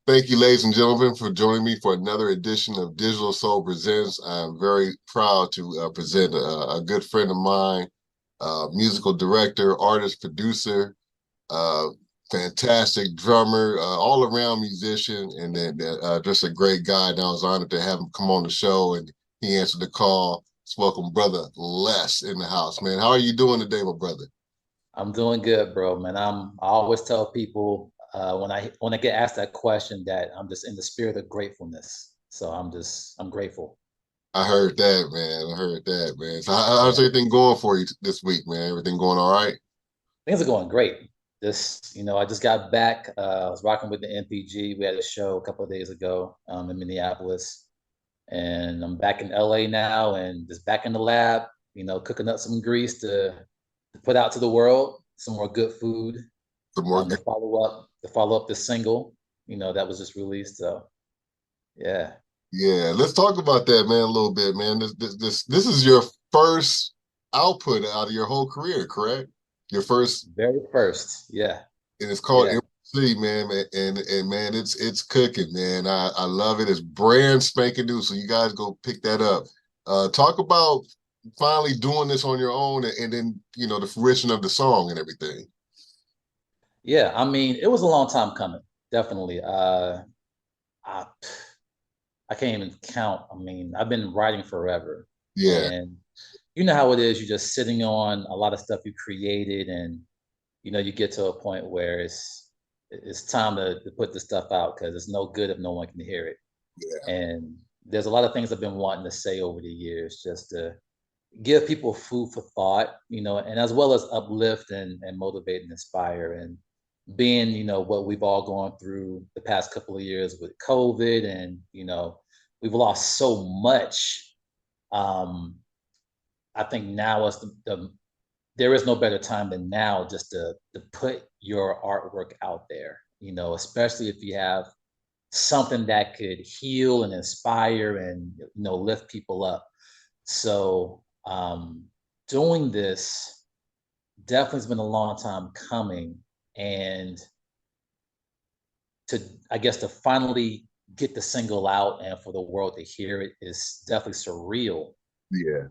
Thank you, ladies and gentlemen, for joining me for another edition of Digital Soul Presents. I'm very proud to present a good friend of mine, musical director, artist, producer, uh, fantastic drummer, all-around musician, and then just a great guy. And I was honored to have him come on the show, and he answered the call. Let's welcome Brother Les in the house, man. How are you doing today, my brother? I'm doing good, bro, man. I always tell people when I get asked that question that I'm just in the spirit of gratefulness. So I'm grateful. I heard that, man. I heard that, man. So how's Yeah, everything going for you this week, man? Everything going all right? things are going great. I just got back. I was rocking with the NPG. We had a show a couple of days ago in Minneapolis, and I'm back in LA now, and just back in the lab. Cooking up some grease to put out to the world. Some more good food. The more To follow up the single, that was just released. So yeah. Yeah, let's talk about that, man, a little bit, man. This is your first output out of your whole career, correct? Your first, Very first. Yeah. and it's called Yeah. MC, man, and man, it's cooking, man. I love it. It's brand spanking new, so you guys go pick that up. Talk about finally doing this on your own, and then the fruition of the song and everything. Yeah. I mean, it was a long time coming. Definitely. I I can't even count. I mean, I've been writing forever. Yeah, And you know how it is, you're just sitting on a lot of stuff you created, and you get to a point where it's time to put the stuff out because it's no good if no one can hear it. yeah, And there's a lot of things I've been wanting to say over the years just to give people food for thought, and as well as uplift and motivate and inspire. And being, what we've all gone through the past couple of years with COVID, and we've lost so much. Um, I think now is there is no better time than now just to put your artwork out there, especially if you have something that could heal and inspire and lift people up. So doing this definitely has been a long time coming, and to I guess to finally get the single out and for the world to hear it is definitely surreal. yeah.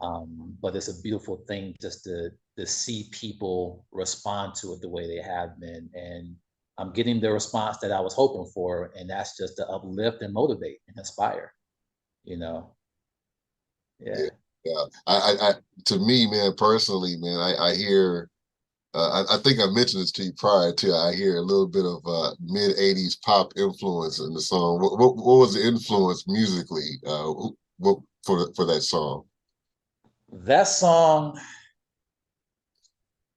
But it's a beautiful thing just to see people respond to it the way they have been, and I'm getting the response that I was hoping for, and that's just to uplift and motivate and inspire. You know, Yeah, yeah. yeah. To me, man, personally, man, I hear. I think I mentioned this to you prior to. I hear a little bit of mid '80s pop influence in the song. What was the influence musically? What for that song? That song,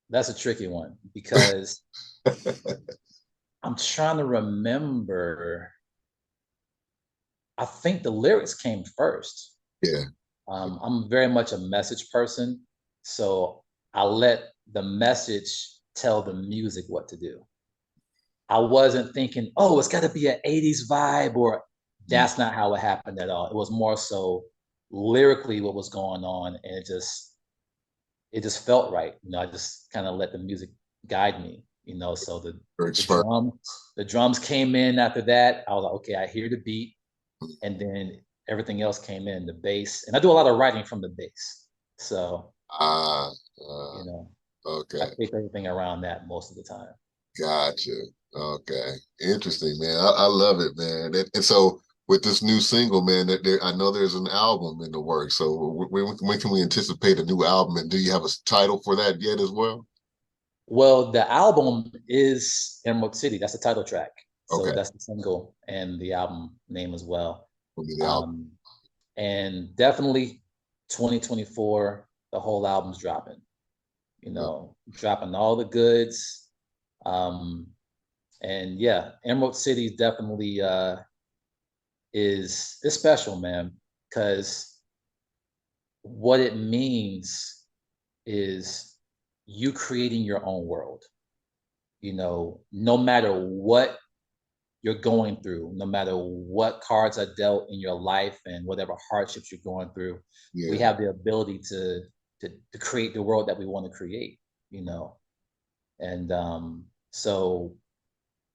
that's a tricky one because I'm trying to remember. I think the lyrics came first. Yeah, I'm very much a message person, so I let the message tell the music what to do. I wasn't thinking, oh, it's got to be an 80s vibe, or that's not how it happened at all. It was more so lyrically what was going on, and it just felt right. I just kind of let the music guide me. So the lyrics first. drums the drums came in after that. I was like, okay, I hear the beat, and then everything else came in, the bass, and I do a lot of writing from the bass. So Ah, you know, I okay, shape everything around that most of the time. gotcha. Okay, interesting, man. I love it, man. And so with this new single, man, I know there's an album in the works. So when can we anticipate a new album? And do you have a title for that yet as well? Well, the album is Emerald City. That's the title track. So Okay, that's the single and the album name as well. will be the album. Um, and definitely 2024, the whole album's dropping. Dropping all the goods. Um, and yeah, Emerald City definitely is special, man, because what it means is you creating your own world. no matter what you're going through, no matter what cards are dealt in your life and whatever hardships you're going through, we Yeah. have the ability to create the world that we want to create, you know. And so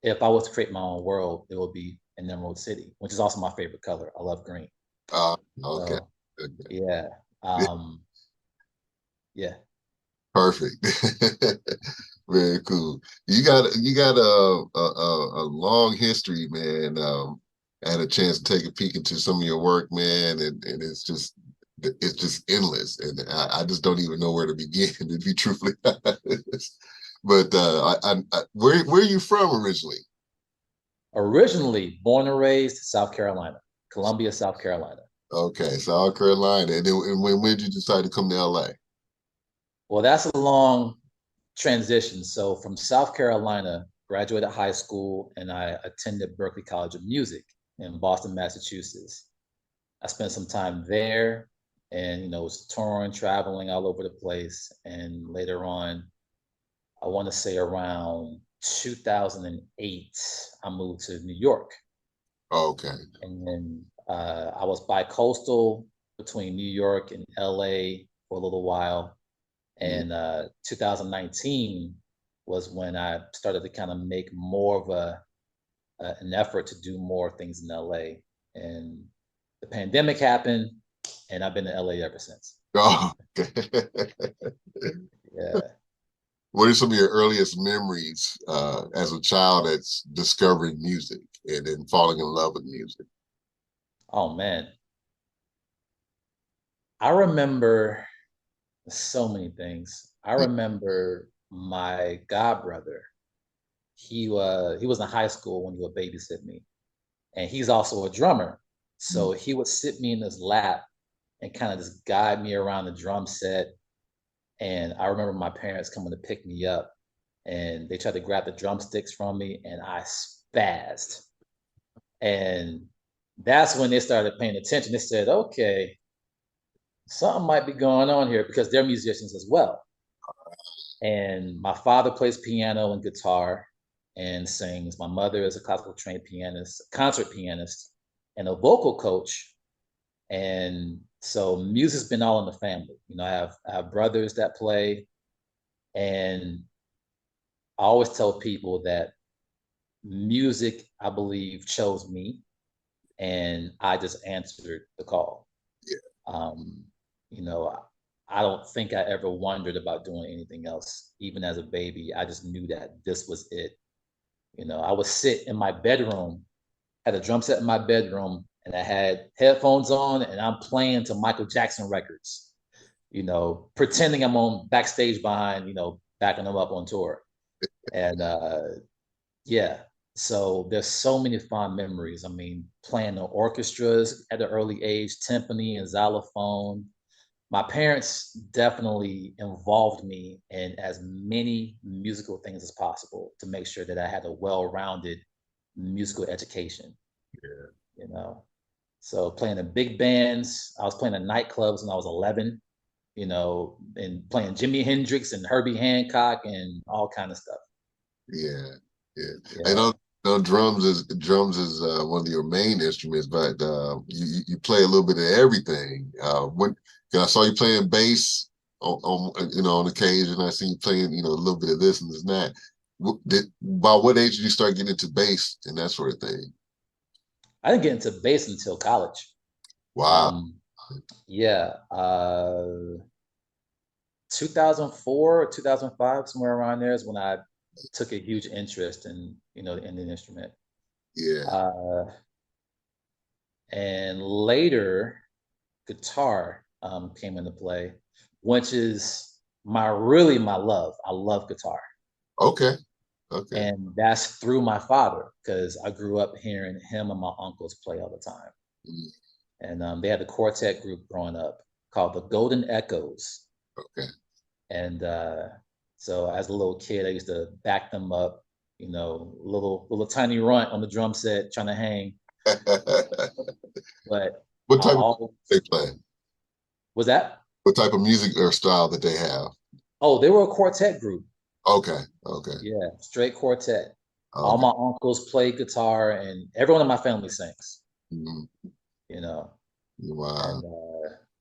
if I was to create my own world, it would be an Emerald City, which is also my favorite color. I love green. Okay. So Okay. yeah. Yeah, Yeah. perfect. Very cool. You got a long history, man. I had a chance to take a peek into some of your work, man, and it's just endless, and I just don't even know where to begin to be truthfully honest. But where are you from originally? Originally born and raised South Carolina, Columbia, South Carolina. Okay, South Carolina. And then and when did you decide to come to LA? Well, that's a long transition. So from South Carolina, graduated high school, and I attended Berklee College of Music in Boston, Massachusetts. I spent some time there and, was touring, traveling all over the place. And later on, I want to say around 2008, I moved to New York. Okay. And then I was bi-coastal between New York and LA for a little while. Mm. And 2019 was when I started to kind of make more of an effort to do more things in LA. And the pandemic happened, and I've been in LA ever since. Oh, okay. Yeah. What are some of your earliest memories as a child that's discovering music and then falling in love with music? Oh man, I remember so many things. I remember my god brother. He was in high school when he would babysit me, and he's also a drummer. So he would sit me in his lap and kind of just guide me around the drum set. And I remember my parents coming to pick me up, and they tried to grab the drumsticks from me, and I spazzed. And that's when they started paying attention. They said, "Okay, something might be going on here," because they're musicians as well. And my father plays piano and guitar and sings. My mother is a classical trained pianist, concert pianist, and a vocal coach. And so music's been all in the family. I have brothers that play, and I always tell people that music, I believe, chose me, and I just answered the call. Yeah, Um, you know, I don't think I ever wondered about doing anything else. Even as a baby, I just knew that this was it. I would sit in my bedroom, had a drum set in my bedroom, and I had headphones on, and I'm playing to Michael Jackson records. Pretending I'm on backstage behind, backing them up on tour. And yeah, so there's so many fond memories. I mean, playing the orchestras at an early age, timpani and xylophone. My parents definitely involved me in as many musical things as possible to make sure that I had a well-rounded musical education, yeah, you know. So playing in big bands, I was playing in nightclubs when I was 11, and playing Jimi Hendrix and Herbie Hancock and all kind of stuff. yeah, yeah. I Yeah. know drums is one of your main instruments, but you play a little bit of everything. When 'cause I saw you playing bass on occasion. I see you playing a little bit of this and this and that. By what age did you start getting into bass and that sort of thing? I didn't get into bass until college. Wow. Um, yeah, 2004, 2005, somewhere around there is when I took a huge interest in the instrument. Yeah. Uh, and later, guitar came into play, which is my love. I love guitar, Okay. Okay. and that's through my father because I grew up hearing him and my uncles play all the time. Mm. And they had a quartet group growing up called the Golden Echoes. Okay. And so as a little kid, I used to back them up, little tiny runt on the drum set trying to hang. But What I type of always they play? was that. What type of music or style that they have? Oh, they were a quartet group. Okay. Okay. Yeah, straight quartet. All Okay. my uncles play guitar, and everyone in my family sings. Mhm. You know, Wow. and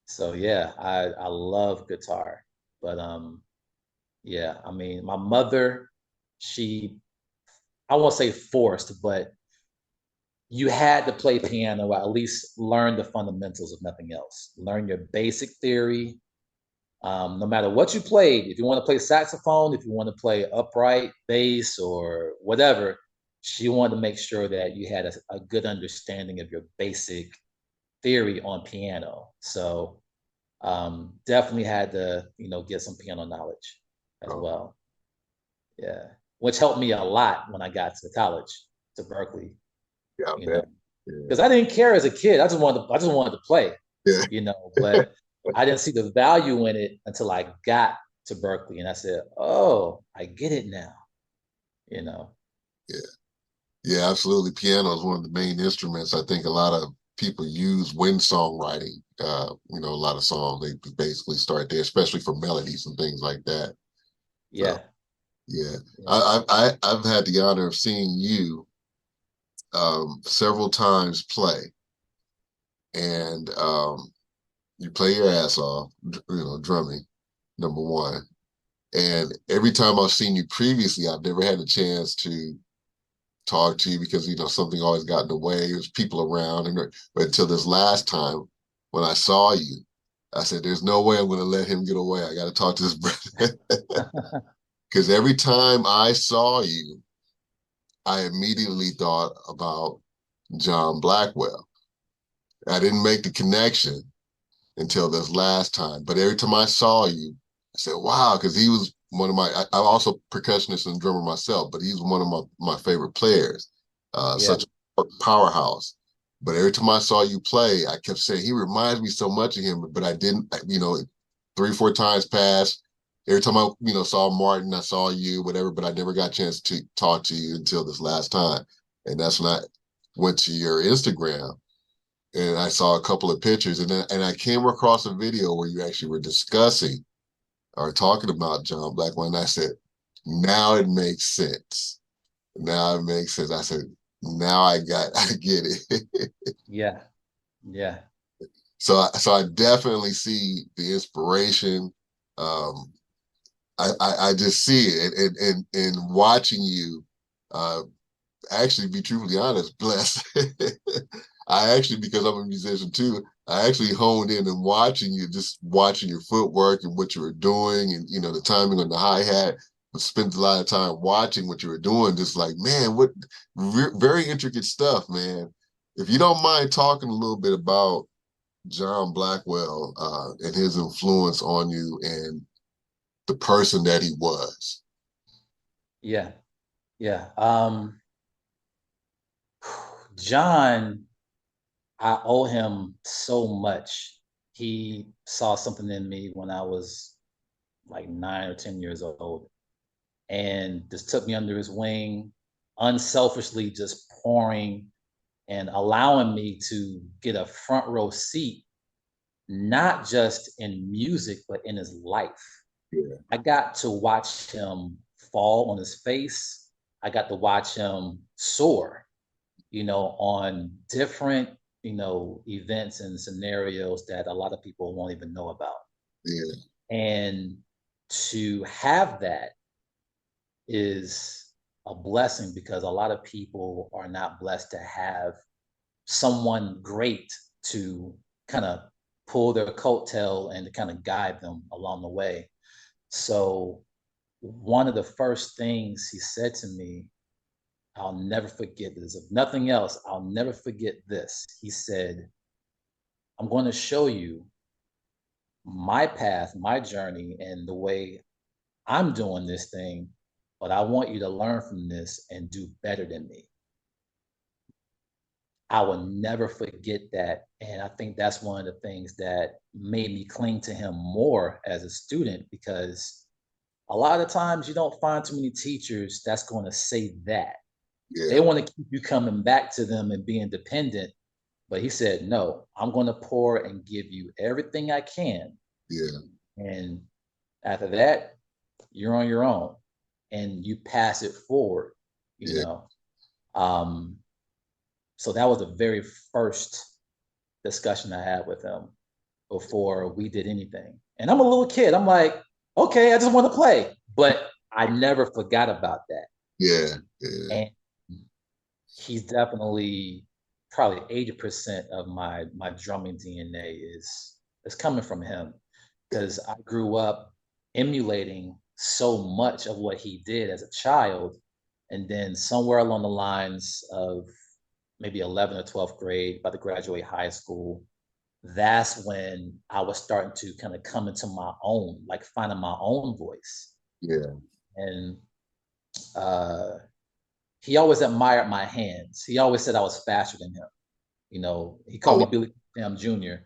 so yeah, I love guitar, but yeah, I mean, my mother, she I won't say forced, but you had to play piano or at least learn the fundamentals of nothing else. Learn your basic theory. No matter what you played, if you want to play saxophone, if you want to play upright bass or whatever, she wanted to make sure that you had a good understanding of your basic theory on piano. So definitely had to, get some piano knowledge as Oh, well. Yeah, which helped me a lot when I got to college, to Berkeley. yeah, I You know, bet. Yeah. because I didn't care as a kid. I just wanted to play. Yeah. But I didn't see the value in it until I got to Berkeley, and I said, "Oh, I get it now." You know. Yeah. Yeah, absolutely. Piano is one of the main instruments I think a lot of people use when songwriting. A lot of songs they basically start there, especially for melodies and things like that. So Yeah. yeah, Yeah. I've had the honor of seeing you several times play, and you play your ass off, drumming, number one. And every time I've seen you previously, I've never had a chance to talk to you because something always got in the way. There's people around, but until this last time when I saw you, I said, "There's no way I'm going to let him get away. I got to talk to this brother." Because every time I saw you, I immediately thought about John Blackwell. I didn't make the connection until this last time. But every time I saw you, I said, wow, because he was one of I'm also percussionist and drummer myself, but he's one of my favorite players, Yeah. such a powerhouse. But every time I saw you play, I kept saying, he reminds me so much of him, but I didn't, 3, 4 times passed. Every time I, saw Martin, I saw you, whatever, but I never got a chance to talk to you until this last time. And that's when I went to your Instagram and I saw a couple of pictures, and I came across a video where you actually were discussing or talking about John Blackwell, and I said, now it makes sense. Now it makes sense. I said, now I get it. Yeah. Yeah. So I definitely see the inspiration. Um, I just see it, and watching you. Uh, actually, be truthfully honest, blessed. I actually, because I'm a musician too, I actually honed in and just watching your footwork and what you were doing, and the timing on the hi hat. Spent a lot of time watching what you were doing, just like, man, what very intricate stuff, man. If you don't mind talking a little bit about John Blackwell and his influence on you and the person that he was. Yeah. Yeah. John, I owe him so much. He saw something in me when I was like 9 or 10 years old, and just took me under his wing, unselfishly just pouring and allowing me to get a front row seat, not just in music, but in his life. Yeah, I got to watch him fall on his face. I got to watch him soar, on different, events and scenarios that a lot of people won't even know about. yeah, And to have that is a blessing because a lot of people are not blessed to have someone great to kind of pull their coattail and to kind of guide them along the way. So, one of the first things he said to me, I'll never forget this. If nothing else, I'll never forget this. He said, I'm going to show you my path, my journey, and the way I'm doing this thing, but I want you to learn from this and do better than me. I will never forget that. And I think that's one of the things that made me cling to him more as a student because a lot of times you don't find too many teachers that's going to say that. They yeah, want to keep you coming back to them and being dependent. But he said, no, I'm going to pour and give you everything I can. yeah. And after that, you're on your own. and you pass it forward, you Yeah. know. So that was the very first discussion I had with him before we did anything. And I'm a little kid. I'm like, okay, I just want to play. But I never forgot about that. Yeah. Yeah. And he's definitely probably 80% of my drumming DNA is coming from him because I grew up emulating so much of what he did as a child. And then somewhere along the lines of maybe 11th or 12th grade, about to graduate high school, that's when I was starting to kind of come into my own, like finding my own voice. Yeah. And uh, he always admired my hands. He always said I was faster than him. You know, he called me Oh, Billy Sam Jr.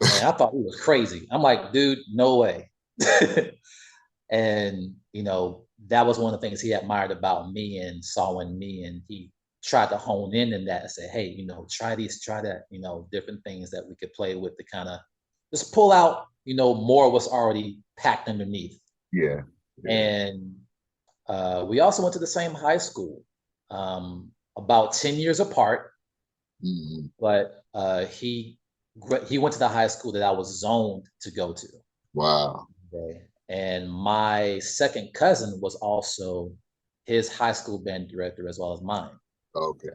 And I thought he was crazy. I'm like, dude, no way. And, you know, that was one of the things he admired about me and saw in me. And he tried to hone in that and say, hey, you know, try these, try that, you know, different things that we could play with to kind of just pull out, you know, more of what's already packed underneath. yeah. Yeah. And we also went to the same high school, about 10 years apart, Mm-hmm. but he went to the high school that I was zoned to go to. Wow. Okay. And my second cousin was also his high school band director as well as mine. Okay.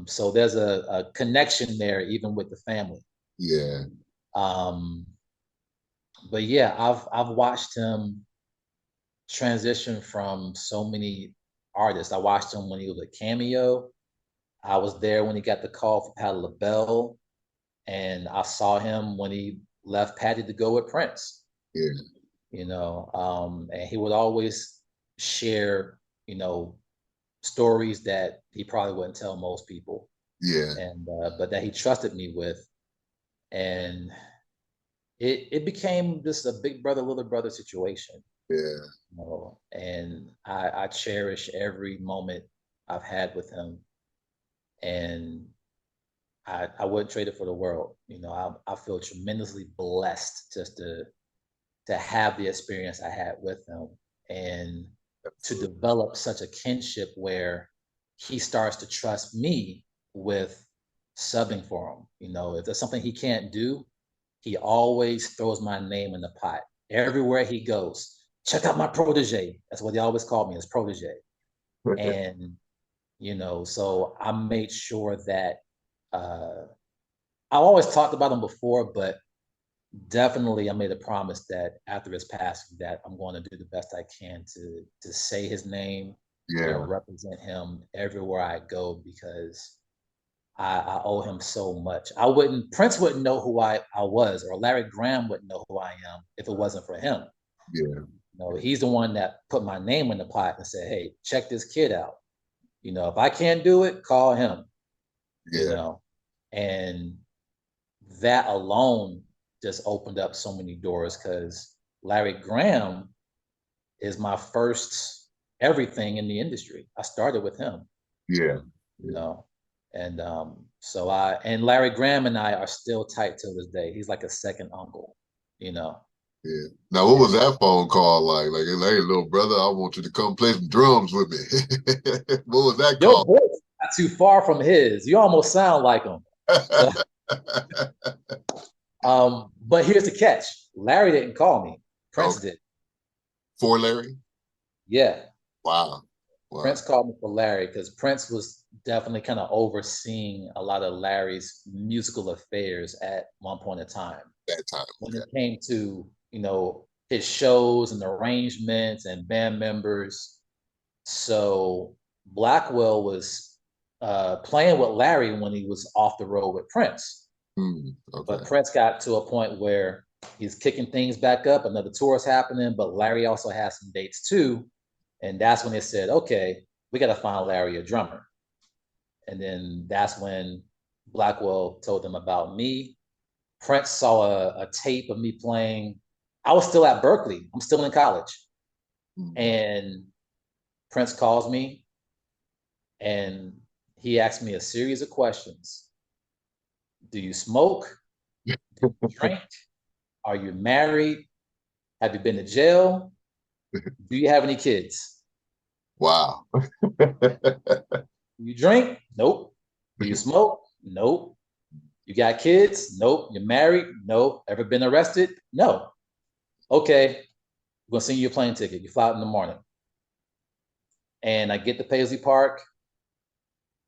So there's a connection there, even with the family. Yeah. Um, but yeah, I've watched him transition from so many artists. I watched him when he was a Cameo. I was there when he got the call for Patti LaBelle, and I saw him when he left Patti to go with Prince. Yeah. You know, and he would always share, you know, stories that he probably wouldn't tell most people, Yeah. and but that he trusted me with, and it became just a big brother little brother situation. Yeah. You know, and I cherish every moment I've had with him, and I wouldn't trade it for the world. You know, I feel tremendously blessed just to have the experience I had with him and to Absolutely. develop such a kinship where he starts to trust me with subbing for him. You know, if there's something he can't do, he always throws my name in the pot. Everywhere he goes, check out my protege. That's what he always called me, his protege. And, you know, so I made sure that uh, I always talked about him before, but definitely I made a promise that after his passing that I'm going to do the best I can to say his name, to Yeah. represent him everywhere I go because I owe him so much. I wouldn't Prince wouldn't know who I was, or Larry Graham wouldn't know who I am if it wasn't for him. Yeah. You know, he's the one that put my name in the pot and said, hey, check this kid out. You know, if I can't do it, call him, you Yeah. know. And that alone just opened up so many doors because Larry Graham is my first everything in the industry. I started with him, Yeah. you Yeah. know, and so I and Larry Graham and I are still tight till this day. He's like a second uncle, you know. Yeah. Now, what was And that phone call like? Like, hey, little brother, I want you to come play some drums with me. What was that your call? voice not too far from his. You almost sound like him. So, but here's the catch: Larry didn't call me. Prince Okay. did. For Larry? Yeah, Wow. Wow. Prince called me for Larry because Prince was definitely kind of overseeing a lot of Larry's musical affairs at one point in time. That time. When Okay. it came to, you know, his shows and arrangements and band members. So Blackwell was playing with Larry when he was off the road with Prince. Okay. But Prince got to a point where he's kicking things back up. Another tour is happening, but Larry also has some dates too. And that's when they said, okay, we got to find Larry a drummer. And then that's when Blackwell told them about me. Prince saw a tape of me playing. I was still at Berkeley. I'm still in college. Mm. And Prince calls me and he asked me a series of questions. Do you smoke? Do you drink? Are you married? Have you been to jail? Do you have any kids? Wow. You drink? Nope. Do you smoke? Nope. You got kids? Nope. You're married? Nope. Ever been arrested? No. Okay. We're gonna send you a plane ticket. You fly out in the morning. And I get to Paisley Park,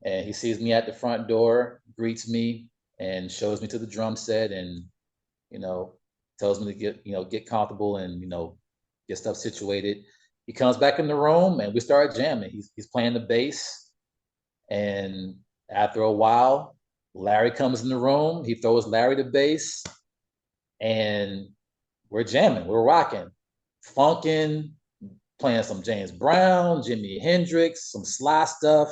and he sees me at the front door, greets me, and shows me to the drum set, and you know, tells me to get comfortable and get stuff situated. He comes back in the room, and we start jamming. He's playing the bass, and after a while, Larry comes in the room. He throws Larry the bass, and we're jamming. We're rocking, funking, playing some James Brown, Jimi Hendrix, some Sly stuff,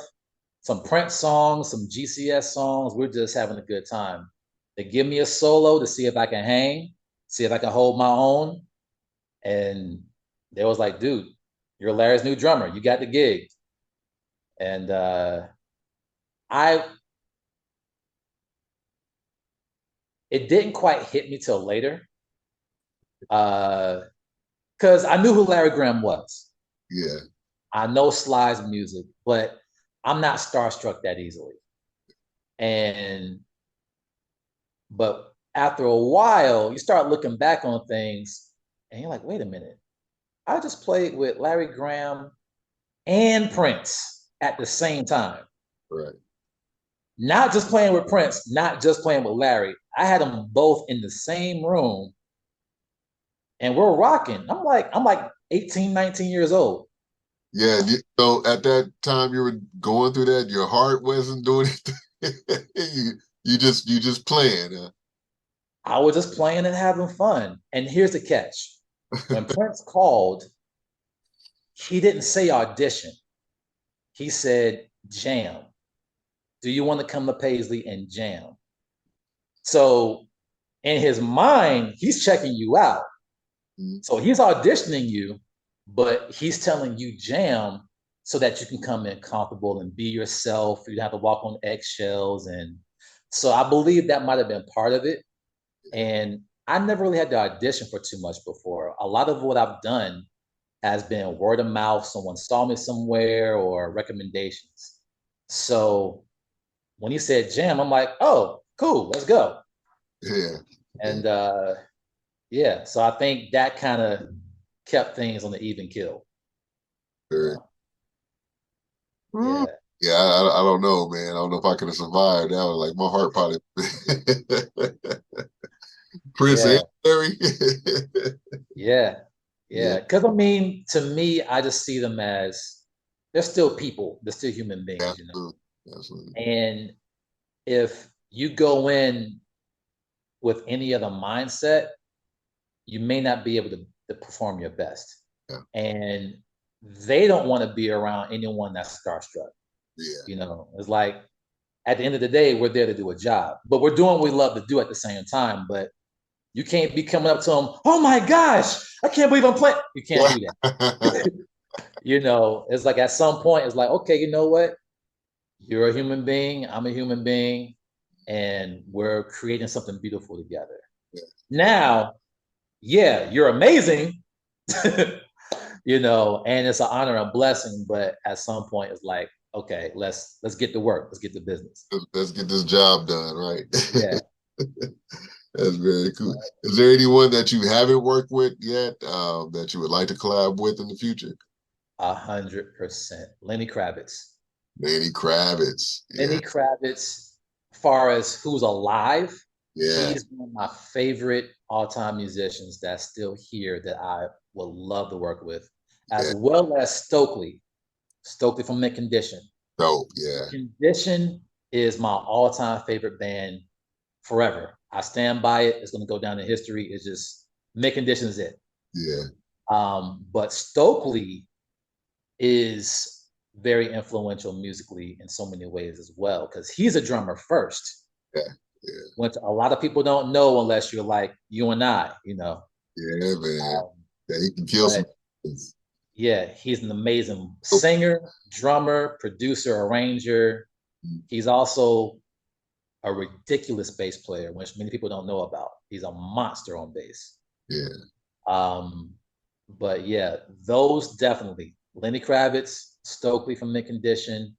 some Prince songs, some GCS songs. We're just having a good time. They give me a solo to see if I can hang, see if I can hold my own. And they was like, dude, you're Larry's new drummer. You got the gig. And I it didn't quite hit me till later. Because I knew who Larry Graham was. Yeah. I know Sly's music, but I'm not starstruck that easily. And but after a while, you start looking back on things and you're like, wait a minute. I just played with Larry Graham and Prince at the same time. Right. Not just playing with Prince, not just playing with Larry. I had them both in the same room and we're rocking. I'm like 18, 19 years old. Yeah. So at that time you were going through that, your heart wasn't doing it. You just playing. Huh? I was just playing and having fun. And here's the catch. When Prince called, he didn't say audition. He said jam. Do you want to come to Paisley and jam? So in his mind, he's checking you out. Mhm. So he's auditioning you, but he's telling you jam so that you can come in comfortable and be yourself. You don't have to walk on eggshells. And so I believe that might have been part of it. And I never really had to audition for too much before. A lot of what I've done has been word of mouth. Someone saw me somewhere or recommendations. So when he said jam, I'm like, oh, cool, let's go. Yeah. Yeah. And yeah, so I think that kind of kept things on the even kill. You Very. know, Mm. yeah, Yeah, I don't know, man. I don't know if I could have survived that. Like my heart probably Prince and yeah, Larry. yeah, Yeah, yeah. Because I mean, to me, I just see them as they're still people, they're still human beings, absolutely. Absolutely. And if you go in with any other mindset, you may not be able to perform your best. Yeah. And they don't want to be around anyone that's starstruck. Yeah. It's like at the end of the day, we're there to do a job, but we're doing what we love to do at the same time. But you can't be coming up to them, oh my gosh, I can't believe I'm playing. You can't do that. It's like at some point, it's like, okay, you know what? You're a human being, I'm a human being, and we're creating something beautiful together. Yeah. Now, yeah, you're amazing, and it's an honor and blessing, but at some point it's like, okay, let's get to work, let's get to business. Let's get this job done, right? Yeah. That's very cool. Is there anyone that you haven't worked with yet that you would like to collab with in the future? 100%. Lenny Kravitz. Lenny Kravitz. Yeah. Lenny Kravitz, far as who's alive, Yeah. he's one of my favorite all-time musicians that's still here that I would love to work with, as Yeah. well as Stokely from Mint Condition. Dope. Yeah. Condition is my all-time favorite band forever. I stand by it. It's going to go down in history. It's just Mint Condition is it. Yeah. But Stokely is very influential musically in so many ways as well, because he's a drummer first, Yeah. Yeah. which a lot of people don't know unless you're like you and I. Yeah, man. Um, Yeah, he can kill some. but yeah, he's an amazing singer, drummer, producer, arranger. He's also a ridiculous bass player, which many people don't know about. He's a monster on bass. Yeah. But yeah, those definitely. Lenny Kravitz, Stokely from Mint Condition,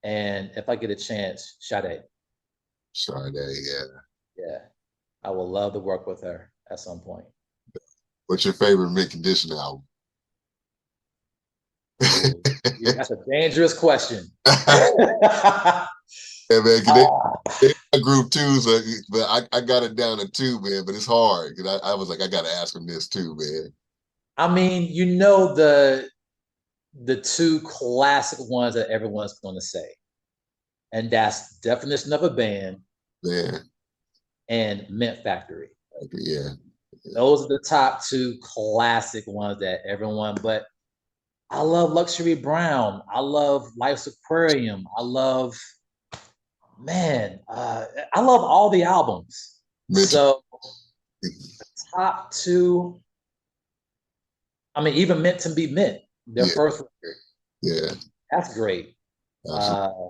and if I get a chance, Sade. Sade, yeah. Yeah, I would love to work with her at some point. What's your favorite Mint Condition album? Ooh, yeah, that's a dangerous question. Yeah, man, 'cause uh, they a group too, so but I got it down to two, man. But it's hard because I was like, I got to ask him this too, man. I mean, the two classic ones that everyone's going to say, and that's Definition of a Band Man, and Mint Factory. yeah, Those are the top two classic ones that everyone. But I love Luxury Brown. I love Life's Aquarium. I love all the albums. mention, So top two. I mean, even Meant to Be Mint, their yeah, first record. yeah, That's great. absolutely. Uh,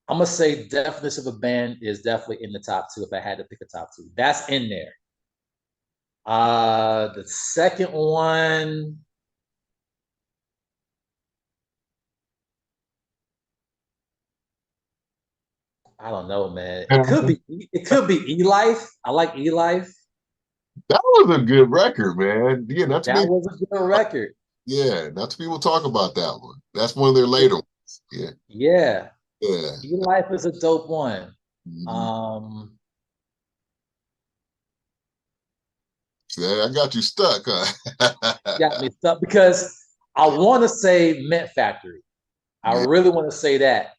I'm gonna say Definition of a Band is definitely in the top two. If I had to pick a top two, that's in there. The second one, I don't know, man. It could be E-Life. I like E-Life. That was a good record, man. Yeah, not too That many. was a good record. Yeah, not too people talk about that one. That's one of their later ones. Yeah, Yeah. yeah. E-Life is a dope one. Mhm. Um, See, I got you stuck, got huh? me stuck because I want to say Mint Factory. I Yeah, really want to say that.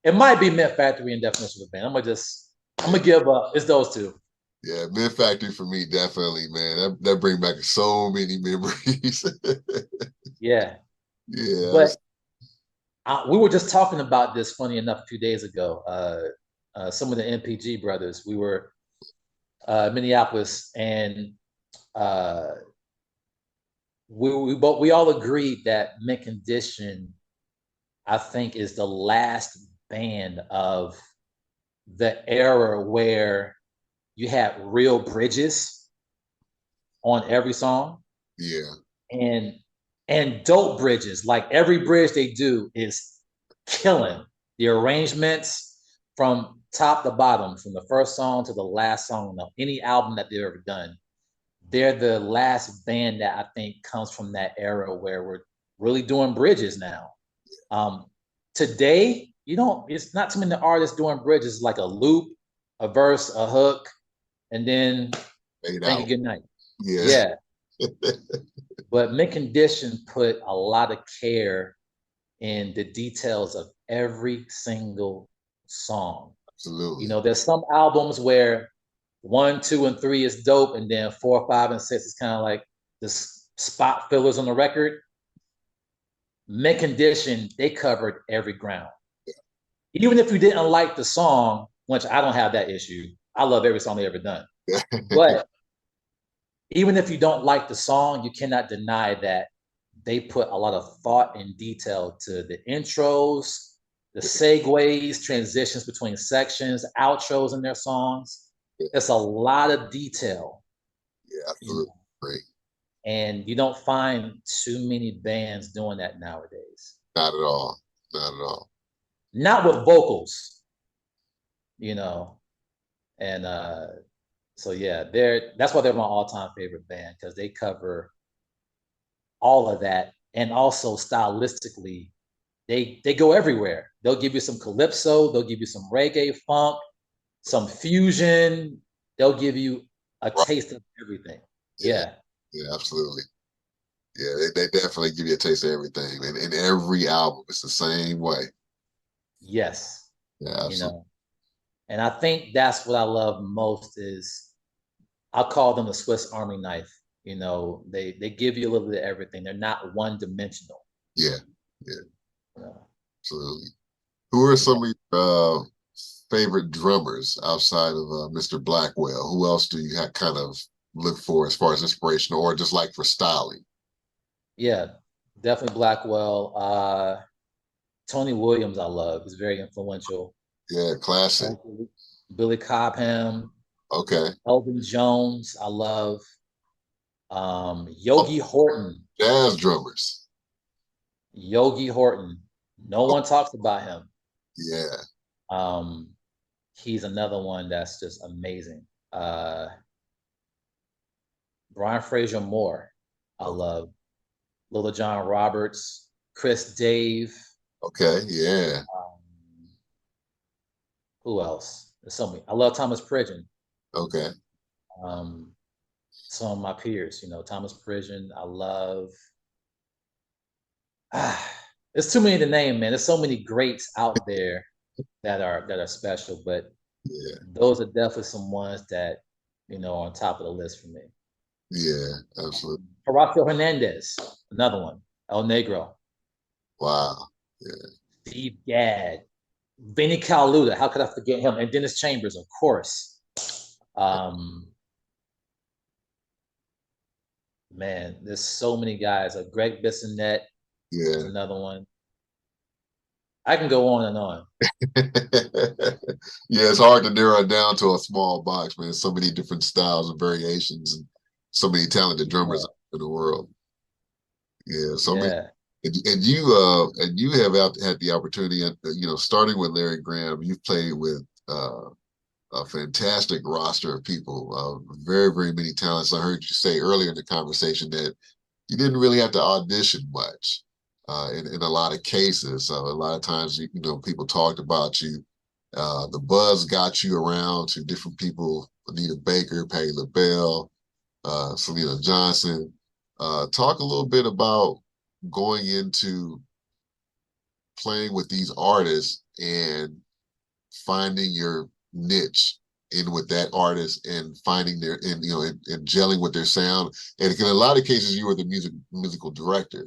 It might be Mint Factory and Definition of a Band. I'm yeah, gonna give up. It's those two. yeah. Mid Factory for me, definitely, man. That bring back so many memories. Yeah. Yeah, But we were just talking about this, funny enough, a few days ago. Some of the MPG brothers, we were Minneapolis, and uh, we all agreed that Mint Condition, I think, is the last band of the era where you had real bridges on every song, yeah, and dope bridges. Like every bridge they do is killing. The arrangements from top to bottom, from the first song to the last song of any album that they've ever done. They're the last band that I think comes from that era where we're really doing bridges now. Um, Today, it's not too many artists doing bridges like a loop, a verse, a hook, and then made thank you, out. good night. Yeah, Yeah. But Mint Condition put a lot of care in the details of every single song. absolutely. There's some albums where 1, 2, and 3 is dope, and then 4, 5, and 6 is kind of like the spot fillers on the record. Mint Condition, they covered every ground. Even if you didn't like the song, which I don't have that issue, I love every song they ever done. But even if you don't like the song, you cannot deny that they put a lot of thought and detail to the intros, the segues, transitions between sections, outros in their songs. It's a lot of detail, Yeah, you absolutely. know, Great. and you don't find too many bands doing that nowadays. Not at all. Not at all. Not with vocals, you know, and so yeah, that's why they're my all-time favorite band because they cover all of that, and also stylistically, they go everywhere. They'll give you some calypso, they'll give you some reggae, funk, some fusion. They'll give you a Right. taste of everything. Yeah, Yeah. yeah, absolutely. Yeah, they definitely give you a taste of everything. And in every album, it's the same way. Yes. Yeah, You absolutely. know, and I think that's what I love most is I call them the Swiss Army knife. They give you a little bit of everything. They're not one dimensional. Yeah, yeah, You know? absolutely. Who are Yeah. some of your favorite drummers outside of Mr. Blackwell? Who else do you have kind of look for as far as inspiration or just like for styling? Yeah. Definitely Blackwell. Tony Williams, I love. He's very influential. Yeah, classic. Billy Cobham, Okay. Elvin Jones, I love. Oh, Yogi Horton. jazz drummers. Yogi Horton. No Oh, one talks about him. yeah. Um, he's another one that's just amazing. Brian Fraser Moore, I Okay. love. Little John Roberts, Chris Dave. Okay. Yeah. Um, who else? There's so many. I love Thomas Pridgen. Okay. Um, some of my peers, Thomas Pridgen. I love. There's too many to name, man. There's so many greats out there that are special, but Yeah. those are definitely some ones that are on top of the list for me. Yeah. Absolutely. Horacio Hernandez, another one. El Negro, Wow. Yeah. Steve Gadd, Vinny Colaiuta. How could I forget him? And Dennis Chambers, of course. Um, man, there's so many guys. Greg Bissonette is Yeah. another one. I can go on and on. Yeah, it's hard to narrow it down to a small box, man. So many different styles and variations, and so many talented drummers Yeah, in the world. Yeah, so many, yeah, and you have had the opportunity, starting with Larry Graham, you've played with a fantastic roster of people, very, very many talents. I heard you say earlier in the conversation that you didn't really have to audition much in a lot of cases. So a lot of times, people talked about you. The buzz got you around to different people: Anita Baker, Patti LaBelle, Syleena Johnson. Talk a little bit about going into playing with these artists and finding your niche in with that artist and finding their and gelling with their sound. And in a lot of cases, you were the musical director.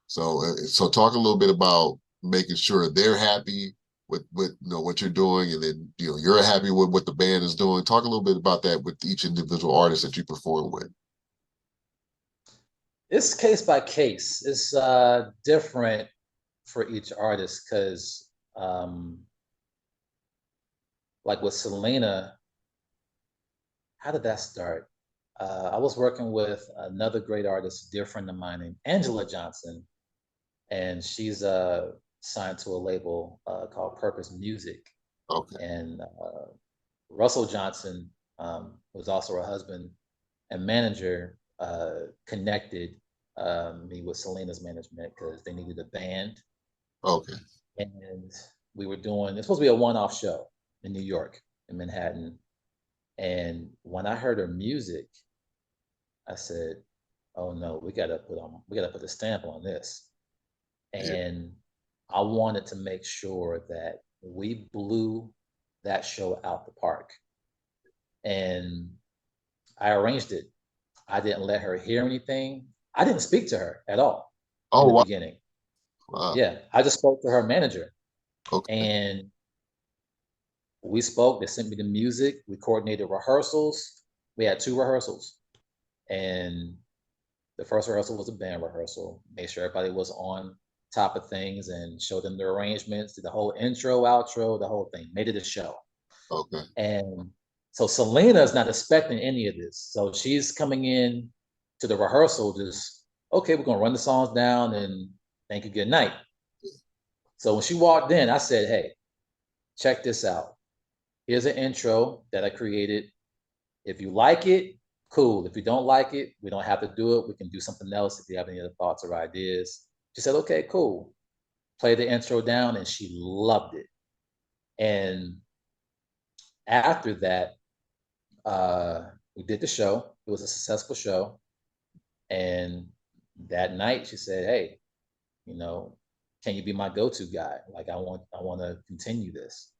So talk a little bit about making sure they're happy with what you're doing, and then you're happy with what the band is doing. Talk a little bit about that with each individual artist that you perform with. it's case by case. It's different for each artist because, like with Syleena, how did that start? I was working with another great artist, a dear friend of mine named Angela Johnson, and she's signed to a label called Purpose Music. Okay, And Russell Johnson, was also her husband and manager, connected me with Syleena's management because they needed a band. okay, And we were doing, it's supposed to be a one-off show in New York, in Manhattan. And when I heard her music, I said, "Oh no, we gotta put a stamp on this." yeah, And I wanted to make sure that we blew that show out the park. And I arranged it. I didn't let her hear anything. I didn't speak to her at all in oh the wow, beginning. wow, Yeah, I just spoke to her manager, okay, and we spoke. They sent me the music. We coordinated rehearsals. We had two rehearsals, and the first rehearsal was a band rehearsal. Made sure everybody was on top of things and showed them the arrangements, did the whole intro, outro, the whole thing. Made it a show. okay, And so Syleena is not expecting any of this. So she's coming in to the rehearsal just, okay, we're gonna run the songs down and thank you, good night. So when she walked in, I said, hey, check this out. Here's an intro that I created. If you like it, cool. If you don't like it, we don't have to do it. We can do something else if you have any other thoughts or ideas. She said, okay, cool. Play the intro down, and she loved it. And after that, we did the show. It was a successful show. And that night, she said, hey, you know, can you be my go-to guy? Like, I want to continue this.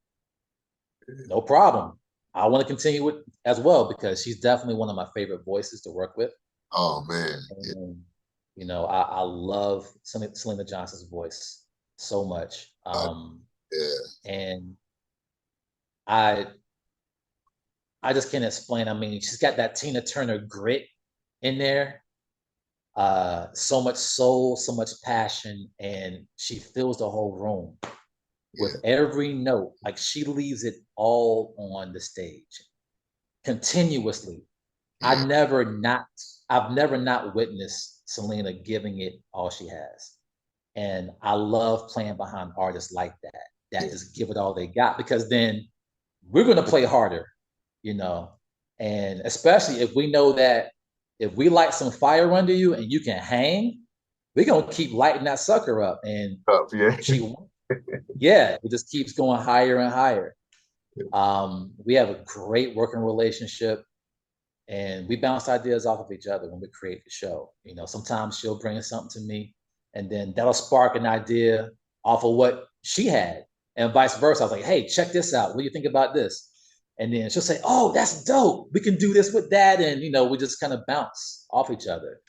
No problem. I want to continue it as well because she's definitely one of my favorite voices to work with. oh man, yeah, And, I love Syleena Johnson's voice so much. yeah, And I I just can't explain. I mean, she's got that Tina Turner grit in there. So much soul, so much passion, and she fills the whole room with yeah, every note. Like she leaves it all on the stage continuously. I yeah, never not, I've never not witnessed Syleena giving it all she has. And I love playing behind artists like that, that Yeah. just give it all they got, because then we're going to play harder, you know, and especially if we know that if we light some fire under you and you can hang, we're going to keep lighting that sucker up. And Tough, yeah. she, yeah, it just keeps going higher and higher. We have a great working relationship, and we bounce ideas off of each other when we create the show. You know, sometimes she'll bring something to me, and then that'll spark an idea off of what she had, and vice versa. I was like, "Hey, check this out. What do you think about this?" And then she'll say, "Oh, that's dope. We can do this with that," and you know, we just kind of bounce off each other.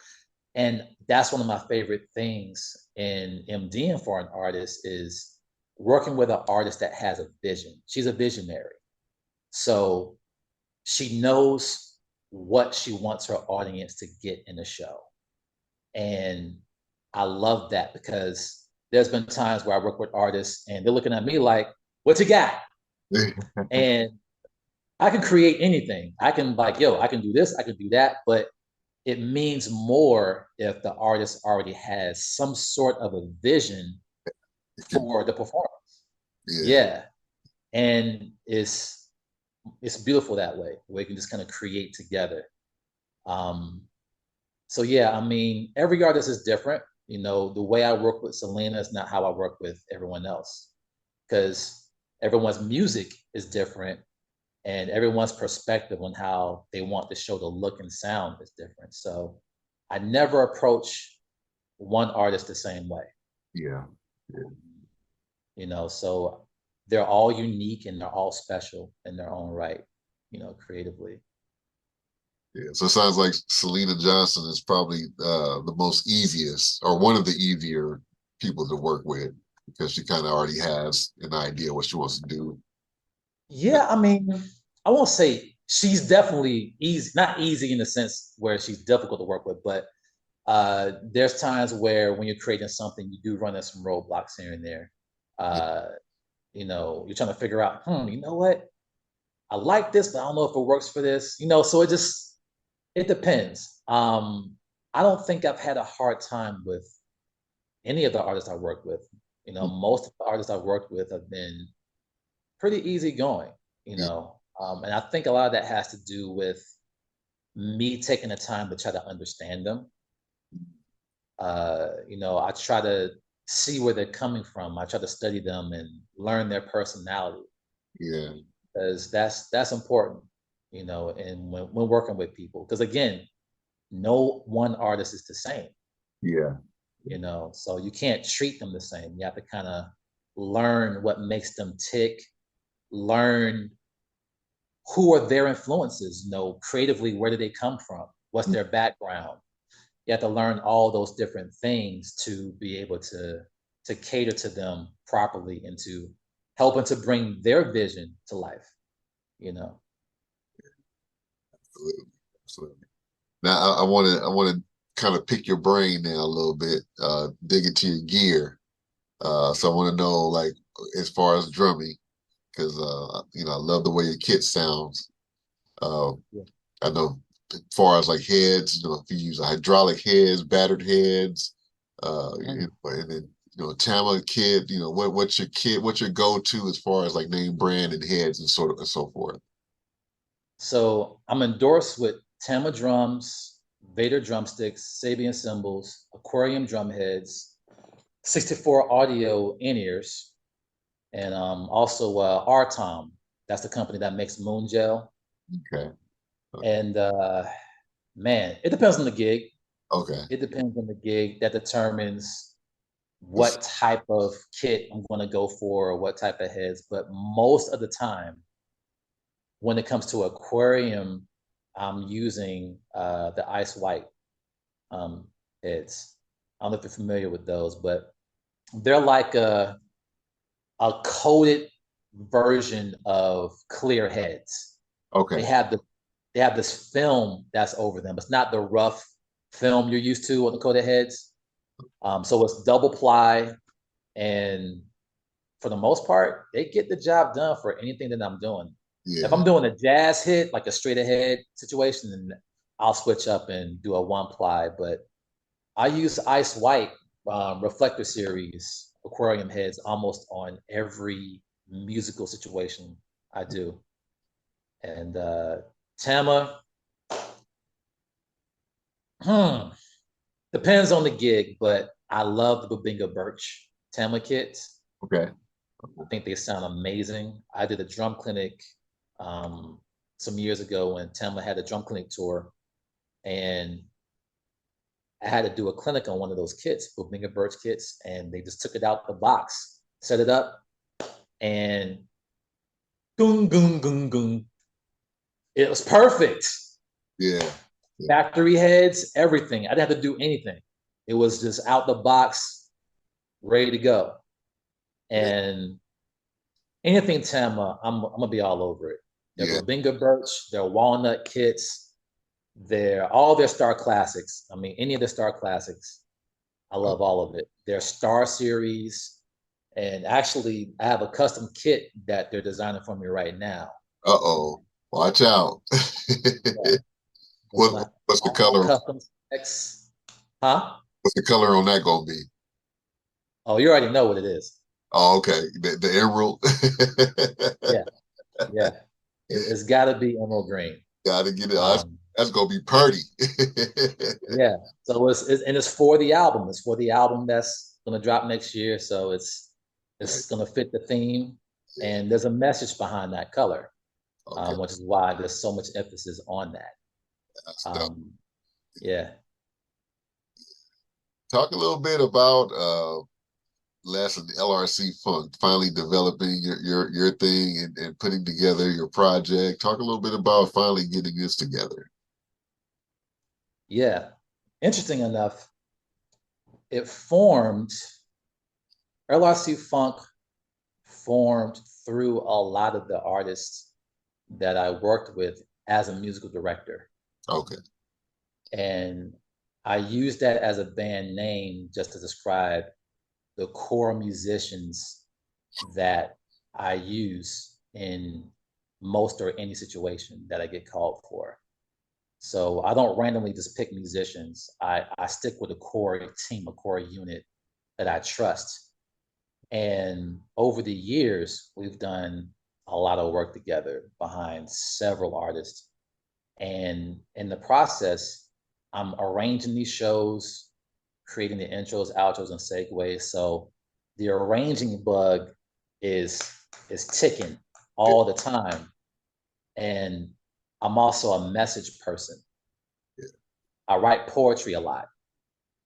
And that's one of my favorite things in MDing for an artist is working with an artist that has a vision. She's a visionary, so she knows what she wants her audience to get in the show. And I love that, because there's been times where I work with artists and they're looking at me like, what you got? And I can create anything. I can like, yo, I can do this, I can do that, but it means more if the artist already has some sort of a vision for the performance. Yeah. Yeah. And it's beautiful that way, where you can just kind of create together. Um, so yeah, I mean, every artist is different. You know, the way I work with Syleena is not how I work with everyone else, because everyone's music is different, and everyone's perspective on how they want the show to look and sound is different. So I never approach one artist the same way. Yeah. Yeah. You know, so they're all unique and they're all special in their own right, you know, creatively. Yeah. So it sounds like Syleena Johnson is probably the most easiest or one of the easier people to work with because she kind of already has an idea what she wants to do. Yeah, I mean, I won't say she's definitely easy, not easy in the sense where she's difficult to work with, but there's times where when you're creating something, you do run into some roadblocks here and there. Yeah. Uh, you know, you're trying to figure out, you know what? I like this, but I don't know if it works for this. You know, so it depends. I don't think I've had a hard time with any of the artists I work with. You know, most of the artists I've worked with have been pretty easygoing, you Yeah. know. And I think a lot of that has to do with me taking the time to try to understand them. You know, I try to see where they're coming from. I try to study them and learn their personality, Yeah. because that's important, you know, and when working with people. Because again, no one artist is the same, Yeah. you know, so you can't treat them the same. You have to kind of learn what makes them tick, learn who are their influences, you know, creatively, where do they come from? What's their background? You have to learn all those different things to be able to cater to them properly and to helping to bring their vision to life, you know. Absolutely. Absolutely. Now I want to kind of pick your brain now a little bit, dig into your gear. So I want to know like as far as drumming, because I love the way your kit sounds. Uh, Yeah. I know as far as like heads, if you use hydraulic heads, battered heads, Mm. and then Tama kit, what's your kit, what's your go-to as far as like name brand and heads and sort of and so forth. So I'm endorsed with Tama drums, Vader drumsticks, Sabian cymbals, aquarium drum heads, 64 audio in-ears, and also RTOM. That's the company that makes Moon Gel. Okay. And man, it depends on the gig. Okay. It depends on the gig that determines what type of kit I'm going to go for or what type of heads. But most of the time, when it comes to aquarium, I'm using the ice white um, heads. I don't know if you're familiar with those, but they're like a coated version of clear heads. They Okay. have the they have this film that's over them. It's not the rough film you're used to on the coated heads. So it's double ply, and for the most part, they get the job done for anything that I'm doing. If Yeah. I'm doing a jazz hit, like a straight ahead situation, then I'll switch up and do a one ply. But I use ice white reflector series, aquarium heads, almost on every musical situation I do. And Tama, depends on the gig, but I love the Babinga Birch Tama kits. Okay. I think they sound amazing. I did a drum clinic some years ago when Tama had a drum clinic tour, and I had to do a clinic on one of those kits, Babinga Birch kits, and they just took it out the box, set it up, and goong, goong, goong, goong. It was perfect. Yeah. Yeah. Factory heads, everything. I didn't have to do anything. It was just out the box, ready to go. Yeah. And anything Tama, I'm gonna be all over it. Their Yeah. Babinga Birch, their walnut kits, their all their star classics. I mean, any of the star classics, I Oh, love all of it. Their star series, and actually, I have a custom kit that they're designing for me right now. uh-oh. Watch out. Yeah, it's What gonna what's the all color? custom specs. Huh? What's the color on that gonna be? Oh, you already know what it is. Oh, okay. The emerald. Yeah, yeah. It's got to be emerald green. Gotta get it. Oh, Um, that's gonna be pretty. yeah. So it's for the album. It's for the album that's gonna drop next year. So Right. it's gonna fit the theme, Yeah. and there's a message behind that color, Okay. which is why there's so much emphasis on that. That's dope. Um, yeah, Talk a little bit about Les and the LRC Funk finally developing your thing and putting together your project. Talk a little bit about finally getting this together. yeah. Interesting enough, it formed. LRC Funk formed through a lot of the artists that I worked with as a musical director. Okay. And I use that as a band name just to describe the core musicians that I use in most or any situation that I get called for. So I don't randomly just pick musicians. I stick with a core team, a core unit that I trust. And over the years, we've done a lot of work together behind several artists. And in the process, I'm arranging these shows, creating the intros, outros, and segues. So the arranging bug is is ticking Yeah. all the time. And I'm also a message person. Yeah. I write poetry a lot.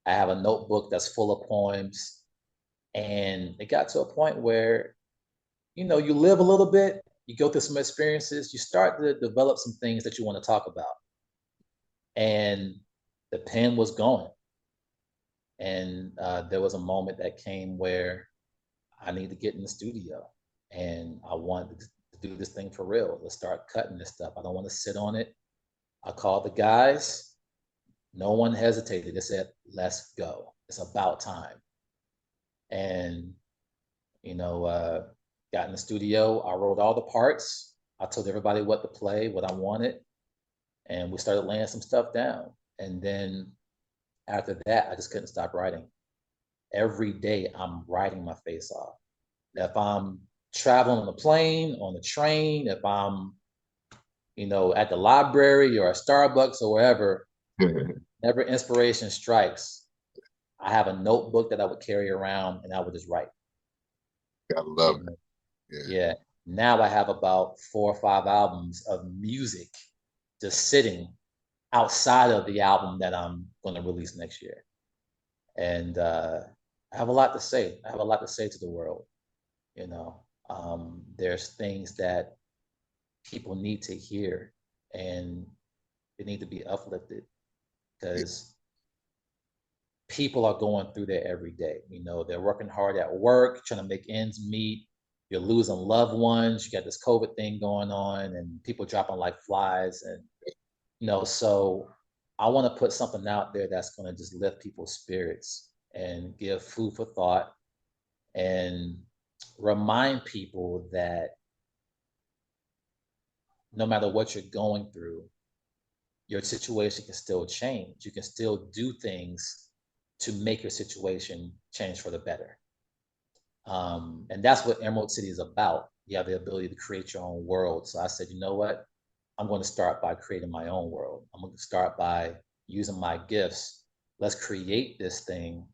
I have a notebook that's full of poems. And it got to a point where, you live a little bit, you go through some experiences, you start to develop some things that you want to talk about. And the pen was going. And there was a moment that came where I need to get in the studio and I wanted to do this thing for real. Let's start cutting this stuff. I don't want to sit on it. I called the guys. No one hesitated. They said, let's go. It's about time. And, you know, got in the studio. I wrote all the parts. I told everybody what to play, what I wanted. And we started laying some stuff down. And then after that, I just couldn't stop writing. Every day I'm writing my face off. If I'm traveling on the plane, on the train, if I'm, at the library or at Starbucks or wherever, whenever inspiration strikes, I have a notebook that I would carry around and I would just write. Gotta love And it. Yeah. yeah, now I have about 4 or 5 albums of music just sitting outside of the album that I'm going to release next year. And I have a lot to say. I have a lot to say to the world. There's things that people need to hear and they need to be uplifted Yeah. because people are going through that every day. They're working hard at work, trying to make ends meet. You're losing loved ones. You got this COVID thing going on, and people dropping like flies. And so I want to put something out there that's going to just lift people's spirits and give food for thought and remind people that no matter what you're going through, your situation can still change. You can still do things to make your situation change for the better. And that's what Emerald City is about. You have the ability to create your own world. So I said, you know what? I'm going to start by creating my own world. I'm going to start by using my gifts. Let's create this thing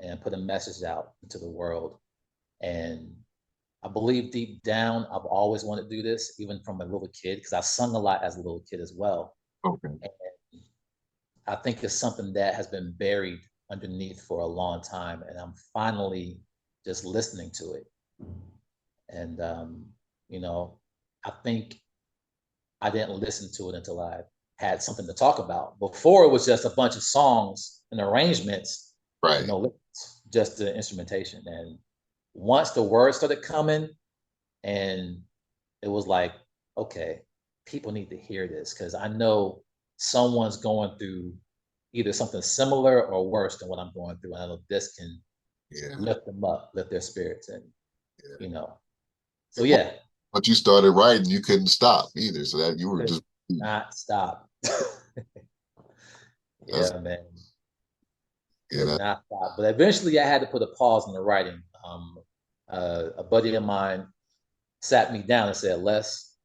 and put a message out into the world. And I believe deep down, I've always wanted to do this, even from a little kid, because I sung a lot as a little kid as well. Okay. And I think it's something that has been buried underneath for a long time. And I'm finally just listening to it. And, you know, I think I didn't listen to it until I had something to talk about. Before it was just a bunch of songs and arrangements with Right. no lyrics, just the instrumentation. And once the words started coming, and it was like, okay, people need to hear this because I know someone's going through either something similar or worse than what I'm going through. And I know this can Yeah. lift them up, lift their spirits, and Yeah. you know. So yeah, Once you started writing, you couldn't stop either. So that you were could just not stop. that's Yeah, man, yeah, could not stop. But eventually, I had to put a pause in the writing. A buddy of mine sat me down and said, "Les,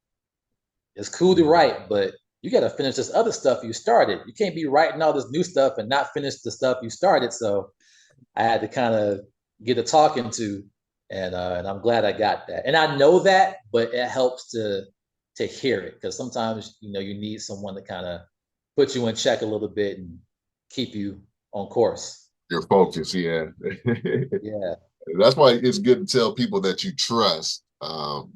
it's cool to write, but you got to finish this other stuff you started. You can't be writing all this new stuff and not finish the stuff you started." So I had to kind of get a talking to, and I'm glad I got that. And I know that, but it helps to hear it because sometimes you need someone to kind of put you in check a little bit and keep you on course. your focus. Yeah. Yeah, That's why it's good to tell people that you trust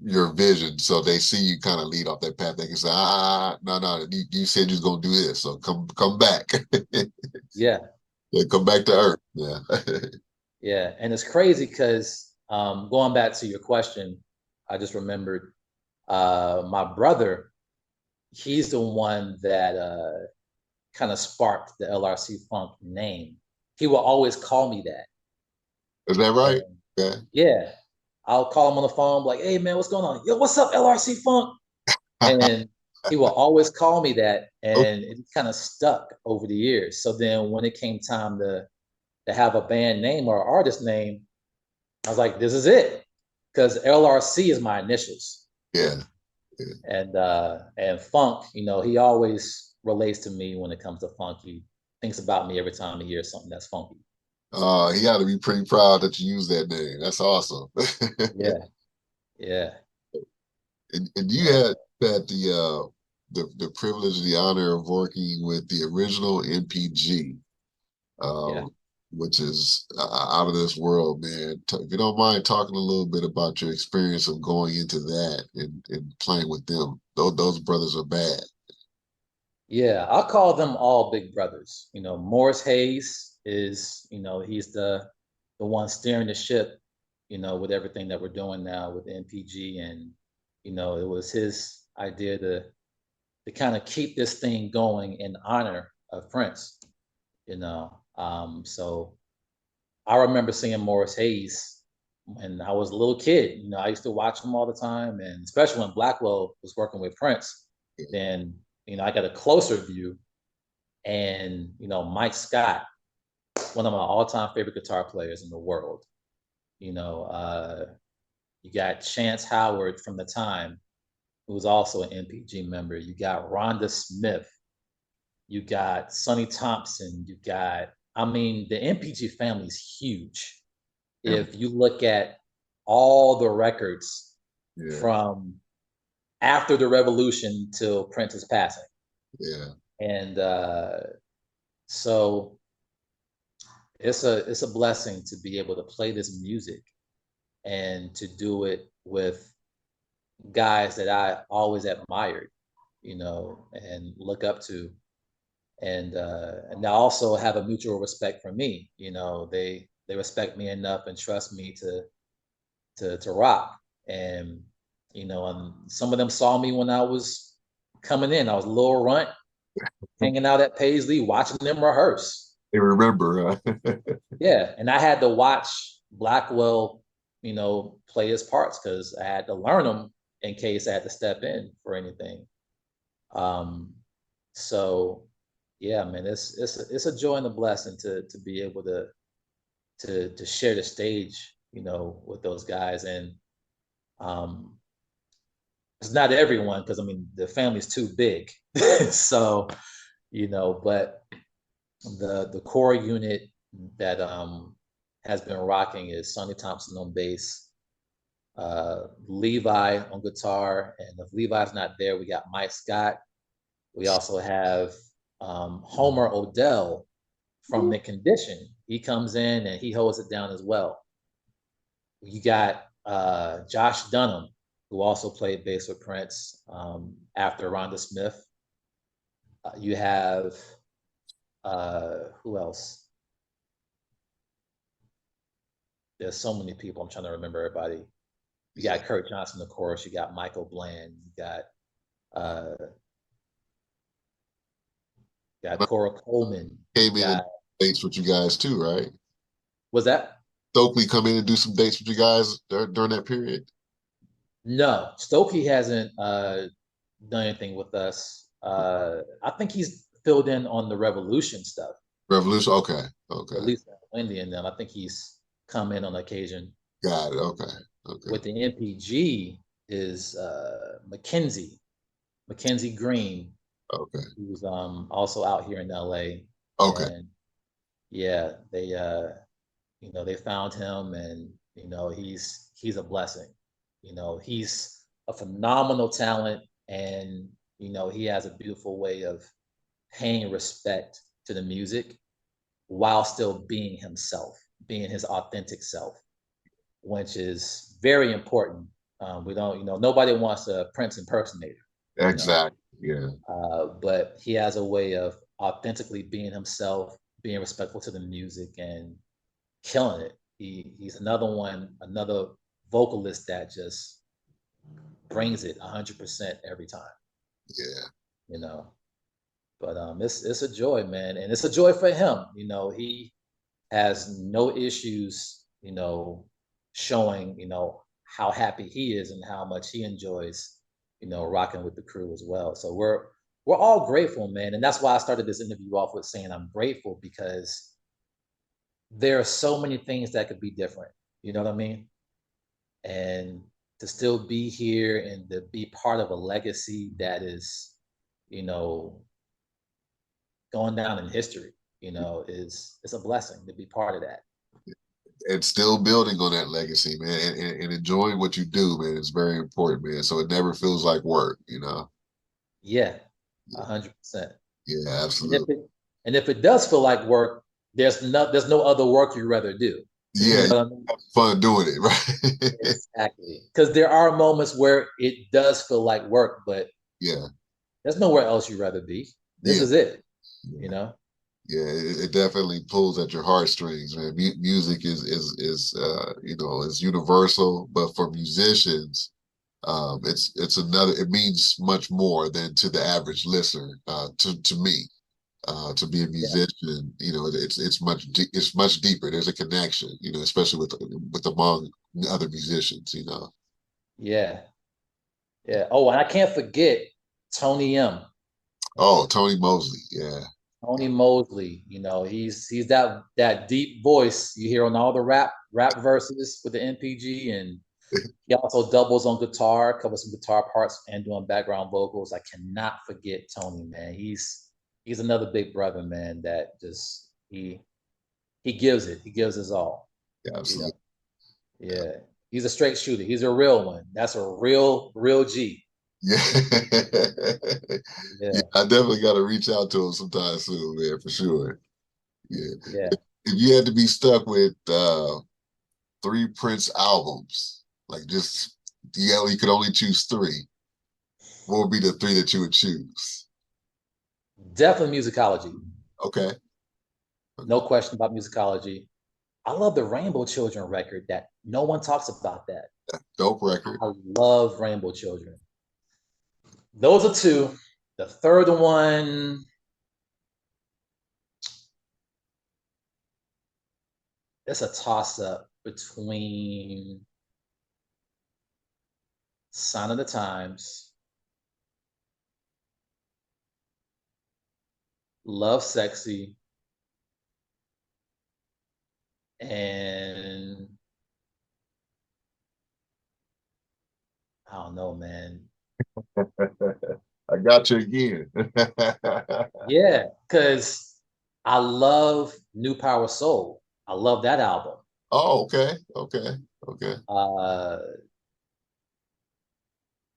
your vision, so they see you kind of lead off that path. They can say, no, no, you said you was gonna do this, so come back, yeah, yeah, come back to earth. Yeah, yeah. And it's crazy because going back to your question, I just remembered my brother. He's the one that kind of sparked the LRC Funk name. He will always call me that. is that right? And Yeah. yeah, I'll call him on the phone, like, hey man, what's going on? Yo, what's up, LRC Funk? And he will always call me that. And it kind of stuck over the years. So then when it came time to have a band name or artist name, I was like, this is it. Because LRC is my initials. Yeah, yeah. And funk, he always relates to me when it comes to funk. He thinks about me every time he hears something that's funky. He got to be pretty proud that you use that name. That's awesome. Yeah, yeah, And you yeah, had the privilege, the honor of working with the original NPG, yeah. um, which is out of this world, man. If you don't mind talking a little bit about your experience of going into that and playing with them, those brothers are bad. Yeah, I'll call them all big brothers. Morris Hayes is, he's the one steering the ship, with everything that we're doing now with NPG. And, it was his idea to kind of keep this thing going in honor of Prince. So I remember seeing Morris Hayes when I was a little kid. I used to watch him all the time, and especially when Blackwell was working with Prince, then I got a closer view. And Mike Scott, one of my all-time favorite guitar players in the world. You know, uh, you got Chance Howard from the time, who was also an NPG member. You got Rhonda Smith. You got Sonny Thompson. I mean, the NPG family is huge. Yeah, If you look at all the records yeah, from after the revolution till Prince's passing. yeah. And so it's a blessing to be able to play this music and to do it with guys that I always admired, and look up to. And they also have a mutual respect for me. They respect me enough and trust me to rock. And some of them saw me when I was coming in. I was a little runt, hanging out at Paisley, watching them rehearse. They remember. Yeah, and I had to watch Blackwell, play his parts because I had to learn them in case I had to step in for anything. Um, so Yeah, man, it's a joy and a blessing to be able to share the stage, with those guys. And um, it's not everyone, because I mean the family's too big. So, but the core unit that has been rocking is Sonny Thompson on bass, Levi on guitar, and if Levi's not there, we got Mike Scott. We also have Homer Odell from the Condition. He comes in and he holds it down as well. You got Josh Dunham, who also played bass with Prince after Rhonda Smith. You have who else? There's so many people. I'm trying to remember everybody. You Yeah. got Kurt Johnson, of course. You got Michael Bland. Uh, you got Cora Coleman. You Came in and got dates with you guys too, right? was that Stokely come in and do some dates with you guys during that period. no Stokey hasn't done anything with us. I think he's filled in on the Revolution stuff. Revolution. Okay. Okay. At least Wendy and them. I think he's come in on occasion. Got it. Okay. Okay. With the MPG is Mackenzie Green, Okay. who's also out here in LA. Okay. And yeah, they found him, and he's a blessing. He's a phenomenal talent, and he has a beautiful way of paying respect to the music while still being himself, being his authentic self, which is very important. We don't, nobody wants a Prince impersonator, you know, Exactly. Yeah. but he has a way of authentically being himself, being respectful to the music, and killing it. He's another vocalist that just brings it 100% every time, Yeah. you know. But it's a joy, man, and it's a joy for him. He has no issues, showing, how happy he is and how much he enjoys, rocking with the crew as well. So we're all grateful, man. And that's why I started this interview off with saying I'm grateful, because there are so many things that could be different. You know what I mean? And to still be here and to be part of a legacy that is, you know, going down in history, is it's a blessing to be part of that. And still building on that legacy, man, and enjoying what you do, man, is very important, man. So it never feels like work. Yeah, Yeah, 100%. yeah, And if absolutely. it and if it does feel like work, there's no other work you'd rather do. You Yeah, know what I mean? fun doing it, right? Exactly. Because there are moments where it does feel like work, but Yeah, there's nowhere else you'd rather be. This yeah, is it, you yeah. know? Yeah, it definitely pulls at your heartstrings, man. Music is universal, but for musicians, it's another. It means much more than to the average listener. To me, to be a Yeah. musician, it's much deeper. There's a connection, especially with among other musicians. Yeah. Yeah. Oh, and I can't forget Tony M. Oh, Tony Mosley, yeah, Tony Mosley, he's that deep voice you hear on all the rap verses with the MPG, and he also doubles on guitar, covers some guitar parts, and doing background vocals. I cannot forget Tony, man. He's another big brother, man. That just he gives it. He gives his all. yeah, You know, absolutely. yeah. He's a straight shooter. He's a real one. That's a real G. Yeah. Yeah, Yeah, I definitely got to reach out to him sometime soon, man, for sure. Yeah. yeah. If you had to be stuck with three Prince albums, like just you could only choose three, what would be the three that you would choose? Definitely musicology. Okay. No Okay. question about musicology. I love the Rainbow Children record that no one talks about that. Dope record. I love Rainbow Children. Those are two. The third one, it's a toss up between Sign of the Times Love Sexy, and I don't know, man. I got you again. Yeah, because I love New Power Soul. I love that album. Oh, okay, okay, okay. Uh,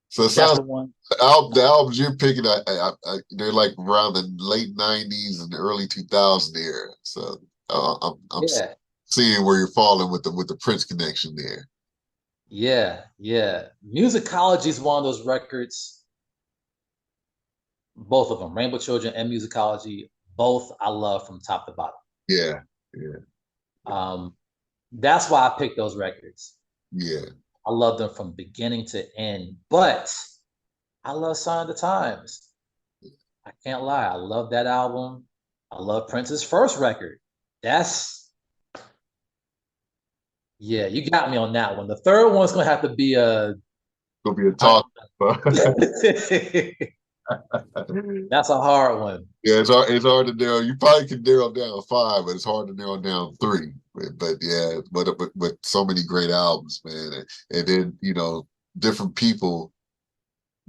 So it that's sounds the one. the albums you're picking, they're like around the late '90s and the early 2000s era. So I'm Yeah, seeing where you're falling with the Prince connection there. yeah, yeah. Musicology is one of those records. Both of them, Rainbow Children and Musicology, both I love from top to bottom. Yeah, yeah, Um, that's why I picked those records. yeah, I love them from beginning to end. But I love Sign of the Times. I can't lie. I love that album. I love Prince's first record. That's Yeah, you got me on that one. The third one's gonna have to be a gonna be a I talk. that's a hard one. Yeah, it's hard to narrow. You probably can narrow down five, but it's hard to narrow down three. But yeah, but so many great albums, man, and then different people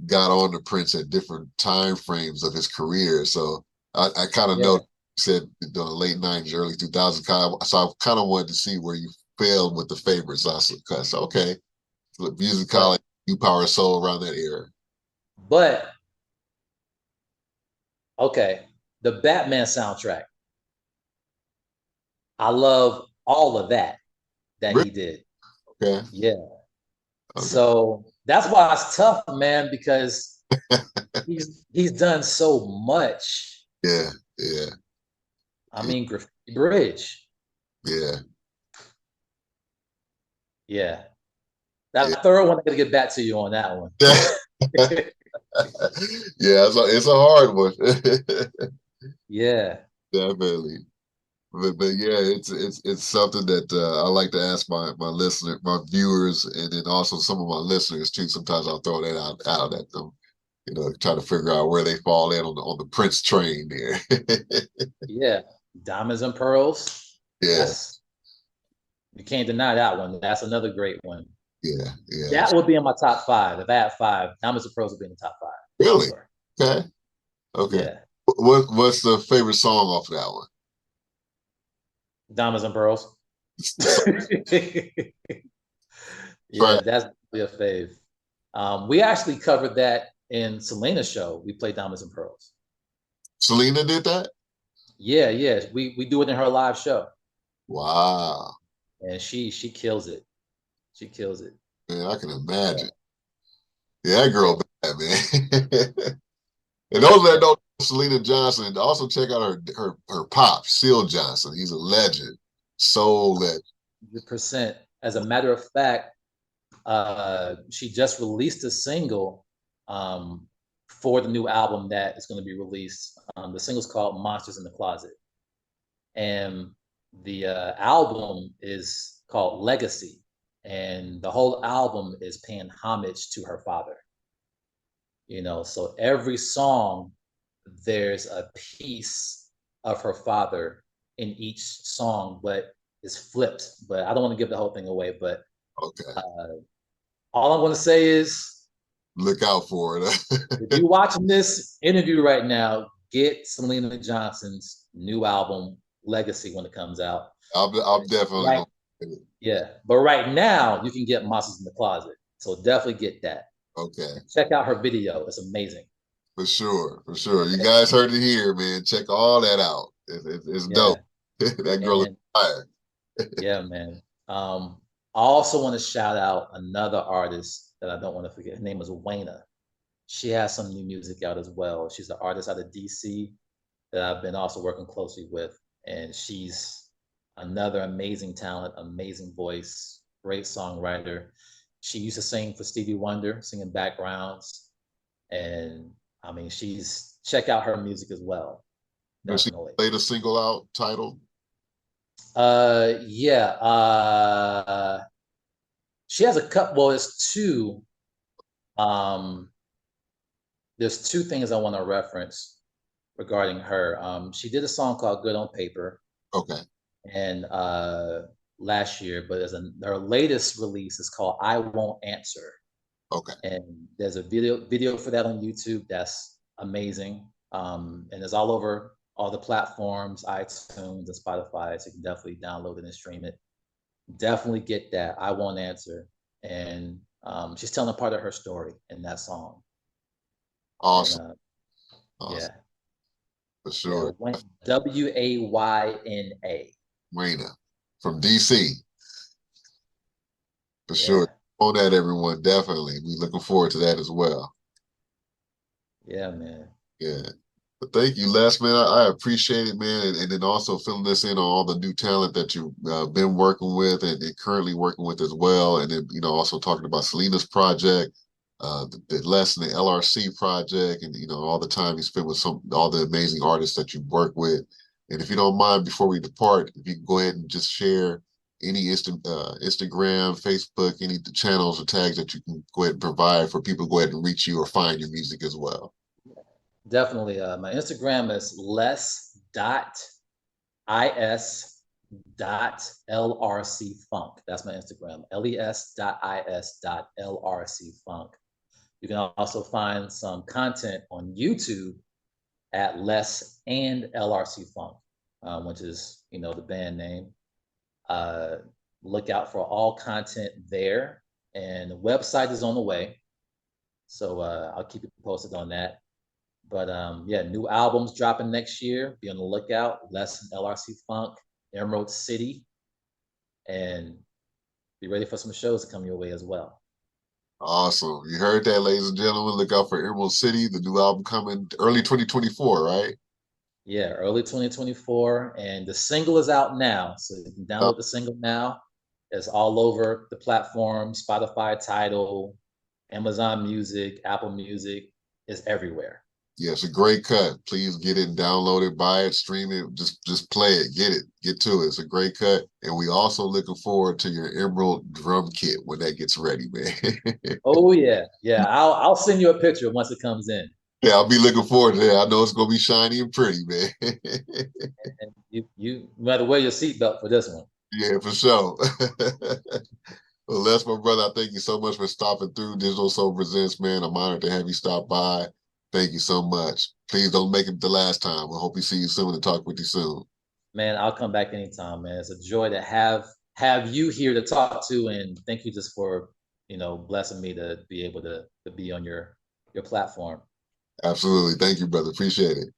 got on to Prince at different time frames of his career. So I kind of know Yeah, you said the late '90s, early 2000s, so I kind of wanted to see where you failed with the favorites. I said, okay, Music but College, New Power Soul around that era. but okay. The Batman soundtrack. I love all of that Really? he did. Okay, Yeah. okay. So that's why it's tough, man, because he's done so much. Yeah, yeah, I mean, Graffiti Bridge. yeah, Yeah. yeah. That third one, I gotta get back to you on that one. Yeah, yeah, it's a hard one. Yeah. Definitely. But yeah, it's something that I like to ask my viewers, and then also some of my listeners too. Sometimes I'll throw that out at them, try to figure out where they fall in on the Prince train there. Yeah. Diamonds and Pearls. Yeah, That's You can't deny that one. That's another great one. yeah, yeah. That would be in my top five. If I had five, Diamonds and Pearls would be in the top five for Really? sure. Okay, okay. Yeah. What's the favorite song off of that one? Diamonds and Pearls. The Yeah, soundtrack. that's a fave. We actually covered that in Selena's show. We played Diamonds and Pearls. Syleena did that? Yeah, yeah. We do it in her live show. Wow, And she kills it. She kills it. man, I can Yeah. imagine. Yeah, that Yeah. girl bad, man. And those that Yeah. don't know Syleena Johnson, also check out her pop, Seal Johnson. He's a legend, soul legend. 100%. As a matter of fact, she just released a single um, for the new album that is going to be released. The single's called Monsters in the Closet. And the album is called Legacy. And the whole album is paying homage to her father. So every song, there's a piece of her father in each song, but it's flipped. But I don't want to give the whole thing away. But Okay, uh, all I'm going to say is, look out for if it. you're watching this interview right now, get Syleena Johnson's new album, Legacy, when it comes out. I'm definitely Right. gonna. Yeah. But right now, you can get Monsters in the Closet. So definitely get that. Okay, And check out her video. It's amazing. for sure, for sure. You guys heard it here, man. Check all that out. It's dope. Yeah. That girl is And fire. yeah, man. I also want to shout out another artist that I don't want to forget. Her name is Wayna. She has some new music out as well. She's an artist out of DC that I've been also working closely with. And she's another amazing talent, amazing voice, great songwriter. She used to sing for Stevie Wonder, singing backgrounds. And I mean, check out her music as well. Does she Definitely. played a single out title? Yeah. She has a couple, well, it's two. Um, there's two things I want to reference regarding her. She did a song called "Good on Paper," Okay. and last year, but her latest release is called "I Won't Answer," Okay. and there's a video for that on YouTube. That's amazing, and it's all over all the platforms, iTunes and Spotify. So you can definitely download it and stream it. Definitely get that. I Won't Answer, and she's telling a part of her story in that song. And Awesome. yeah, Awesome. For yeah, sure. Wayna. Wayna from DC. For sure. Yeah, On that, everyone. Definitely. We looking forward to that as well. yeah, man. Yeah. But thank you, Les, man. I appreciate it, man. And then also filling this in on all the new talent that you've been working with and currently working with as well. And then, also talking about Syleena's project, the Les and the LRC project, and, all the time you spent with all the amazing artists that you work with. And if you don't mind, before we depart, if you can go ahead and just share any Instagram, Facebook, any channels or tags that you can go ahead and provide for people to go ahead and reach you or find your music as well. Definitely. My Instagram is les.is.lrc.funk. That's my Instagram. les.is.lrc.funk. You can also find some content on YouTube at Les and LRC Funk, which is the band name. Uh, look out for all content there, and the website is on the way, so I'll keep you posted on that. But yeah, new albums dropping next year. Be on the lookout. Les and LRC Funk, Emerald City, and be ready for some shows to come your way as well. Awesome. You heard that, ladies and gentlemen. Look out for Emerald City, the new album coming early 2024, right? Yeah, early 2024, and the single is out now, so you can Uh, download the single now. It's all over the platform: Spotify, Tidal, Amazon Music, Apple Music. Is everywhere. yeah, it's a great cut. Please get it and download it, buy it, stream it, just play it, get to it. It's a great cut. And we also looking forward to your Emerald drum kit when that gets ready, man. Oh yeah, yeah. I'll send you a picture once it comes in. Yeah, I'll be looking forward to that. I know it's gonna be shiny and pretty, man. And you got to wear your seatbelt for this one. Yeah, for sure. Well, Les, my brother, I thank you so much for stopping through Digital Soul Presents, man. I'm honored to have you stop by. Thank you so much. Please don't make it the last time. I hope we see you soon and talk with you soon. Man, I'll come back anytime, man. It's a joy to have you here to talk to, and thank you just for blessing me to be able to be on your platform. Absolutely. Thank you, brother. Appreciate it.